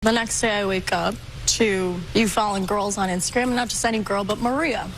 The next day I wake up to you following girls on Instagram, not just any girl, but Maria.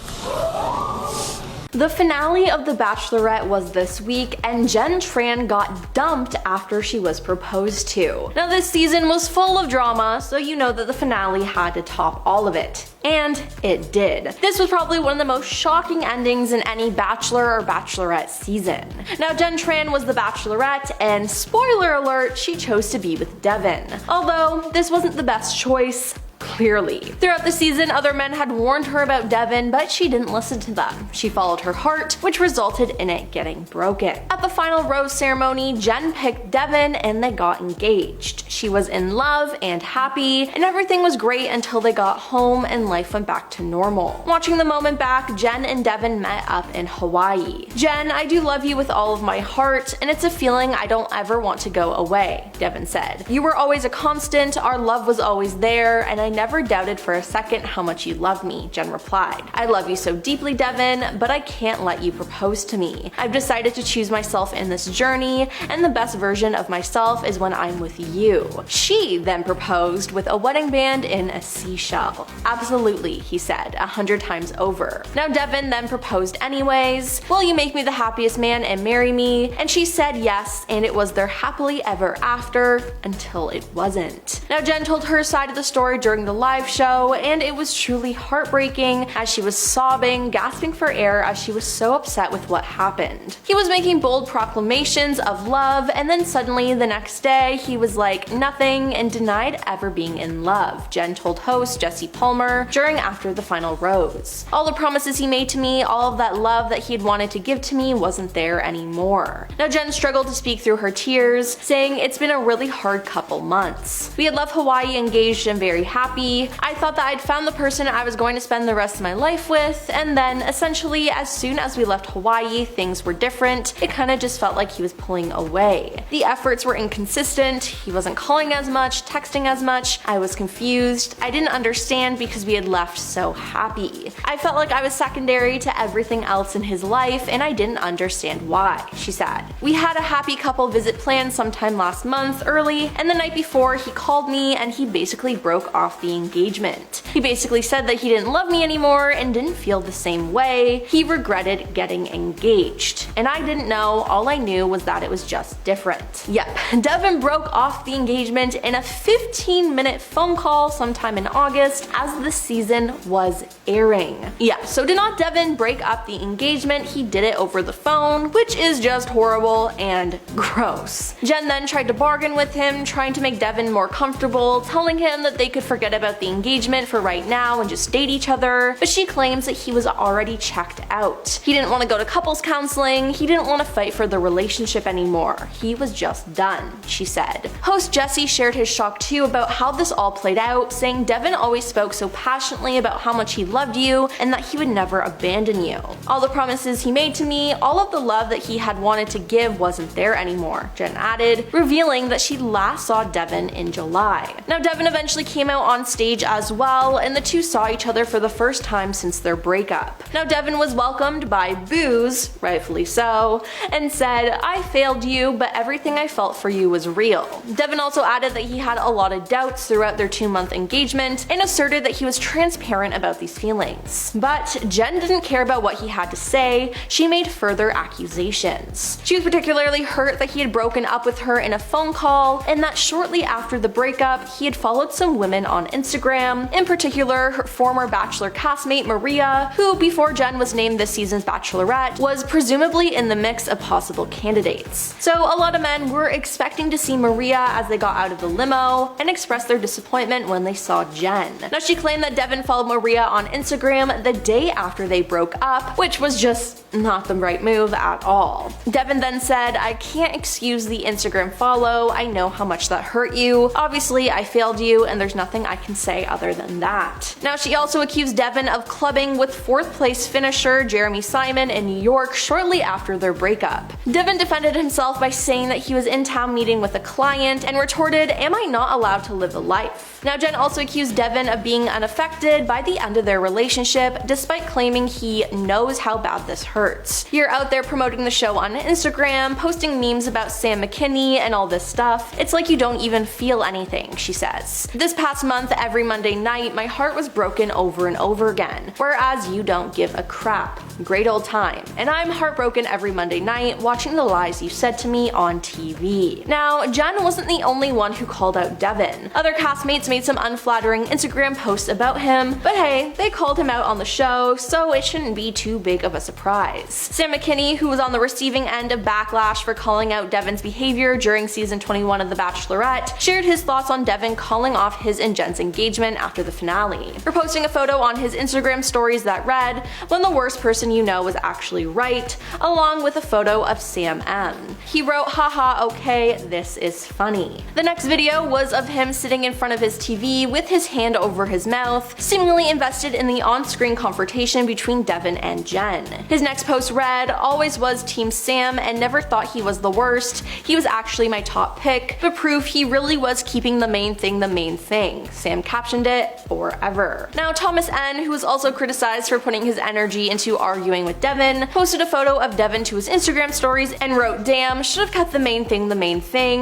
The finale of The Bachelorette was this week, and Jen Tran got dumped after she was proposed to. Now, this season was full of drama, so you know that the finale had to top all of it. And it did. This was probably one of the most shocking endings in any Bachelor or Bachelorette season. Now, Jen Tran was the Bachelorette, and spoiler alert, she chose to be with Devin. Although, this wasn't the best choice. Clearly. Throughout the season, other men had warned her about Devin, but she didn't listen to them. She followed her heart, which resulted in it getting broken. At the final rose ceremony, Jen picked Devin and they got engaged. She was in love and happy, and everything was great until they got home and life went back to normal. Watching the moment back, Jen and Devin met up in Hawaii. "Jen, I do love you with all of my heart, and it's a feeling I don't ever want to go away," Devin said. "You were always a constant, our love was always there, and I never doubted for a second how much you loved me," Jen replied. "I love you so deeply, Devin, but I can't let you propose to me. I've decided to choose myself in this journey, and the best version of myself is when I'm with you." She then proposed with a wedding band in a seashell. "Absolutely," he said, 100 times over. Now, Devin then proposed anyways. "Will you make me the happiest man and marry me?" And she said yes, and it was their happily ever after until it wasn't. Now, Jen told her side of the story during the live show, and it was truly heartbreaking as she was sobbing, gasping for air as she was so upset with what happened. He was making bold proclamations of love, and then suddenly the next day he was like nothing and denied ever being in love, Jen told host Jesse Palmer during after the final rose. "All the promises he made to me, all of that love that he had wanted to give to me wasn't there anymore." Now, Jen struggled to speak through her tears, saying, "It's been a really hard couple months. We had left Hawaii engaged and very happy. I thought that I'd found the person I was going to spend the rest of my life with, and then essentially as soon as we left Hawaii, things were different. It kind of just felt like he was pulling away. The efforts were inconsistent, he wasn't calling as much, texting as much, I was confused. I didn't understand because we had left so happy. I felt like I was secondary to everything else in his life, and I didn't understand why," she said. "We had a happy couple visit planned sometime last month early, and the night before he called me and he basically broke off the engagement. He basically said that he didn't love me anymore and didn't feel the same way. He regretted getting engaged. And I didn't know, all I knew was that it was just different." Yep, Devin broke off the engagement in a 15-minute phone call sometime in August as the season was airing. Yeah, so did not Devin break up the engagement, he did it over the phone, which is just horrible and gross. Jen then tried to bargain with him, trying to make Devin more comfortable, telling him that they could forget about the engagement for right now and just date each other, but she claims that he was already checked out. He didn't want to go to couples counseling, he didn't want to fight for the relationship anymore. He was just done, she said. Host Jesse shared his shock too about how this all played out, saying Devin always spoke so passionately about how much he loved you and that he would never abandon you. "All the promises he made to me, all of the love that he had wanted to give wasn't there anymore," Jen added, revealing that she last saw Devin in July. Now, Devin eventually came out on stage as well, and the two saw each other for the first time since their breakup. Now, Devin was welcomed by boos, rightfully so, and said, "I failed you, but everything I felt for you was real." Devin also added that he had a lot of doubts throughout their 2-month engagement and asserted that he was transparent about these feelings. But Jen didn't care about what he had to say, she made further accusations. She was particularly hurt that he had broken up with her in a phone call, and that shortly after the breakup, he had followed some women on Instagram, in particular her former Bachelor castmate Maria, who before Jen was named this season's Bachelorette, was presumably in the mix of possible candidates. So a lot of men were expecting to see Maria as they got out of the limo and expressed their disappointment when they saw Jen. Now, she claimed that Devin followed Maria on Instagram the day after they broke up, which was just not the right move at all. Devin then said, "I can't excuse the Instagram follow, I know how much that hurt you. Obviously I failed you and there's nothing I can say other than that. Now, she also accused Devin of clubbing with 4th place finisher Jeremy Simon in New York shortly after their breakup. Devin defended himself by saying that he was in town meeting with a client and retorted, "Am I not allowed to live a life?" Now, Jen also accused Devin of being unaffected by the end of their relationship, despite claiming he knows how bad this hurts. You're out there promoting the show on Instagram, posting memes about Sam McKinney and all this stuff. It's like you don't even feel anything, she says. This past month, every Monday night, my heart was broken over and over again, whereas you don't give a crap. Great old time. And I'm heartbroken every Monday night watching the lies you said to me on TV. Now, Jen wasn't the only one who called out Devin. Other castmates made some unflattering Instagram posts about him, but hey, they called him out on the show, so it shouldn't be too big of a surprise. Sam McKinney, who was on the receiving end of backlash for calling out Devin's behavior during season 21 of The Bachelorette, shared his thoughts on Devin calling off his and Jen's engagement after the finale. For posting a photo on his Instagram stories that read, "When the worst person you know was actually right," along with a photo of Sam M. He wrote, "Haha, okay, this is funny." The next video was of him sitting in front of his TV with his hand over his mouth, seemingly invested in the on-screen confrontation between Devin and Jen. His next post read, "Always was Team Sam and never thought he was the worst. He was actually my top pick, but proof he really was keeping the main thing the main thing." Sam captioned it, "Forever." Now, Thomas N., who was also criticized for putting his energy into arguing with Devin, posted a photo of Devin to his Instagram stories and wrote, "Damn, should have kept the main thing,"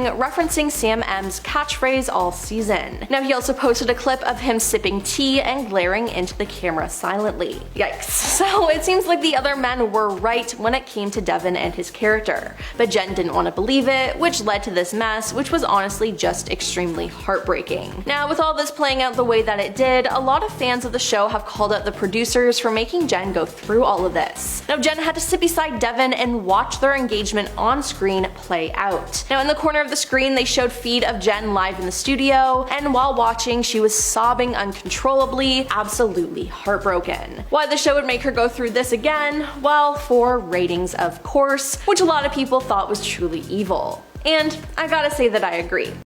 referencing Sam M's catchphrase all season. Now, he also posted a clip of him sipping tea and glaring into the camera silently. Yikes. So it seems like the other men were right when it came to Devin and his character, but Jen didn't want to believe it, which led to this mess, which was honestly just extremely heartbreaking. Now, with all this playing out the way that it did, a lot of fans of the show have called out the producers for making Jen go through all of this. Now, Jen had to sit beside Devin and watch their engagement on screen play out. Now, in the corner of the screen, they showed feed of Jen live in the studio, and while watching, she was sobbing uncontrollably, absolutely heartbroken. Why the show would make her go through this again? Well, for ratings, of course, which a lot of people thought was truly evil. And I gotta say that I agree.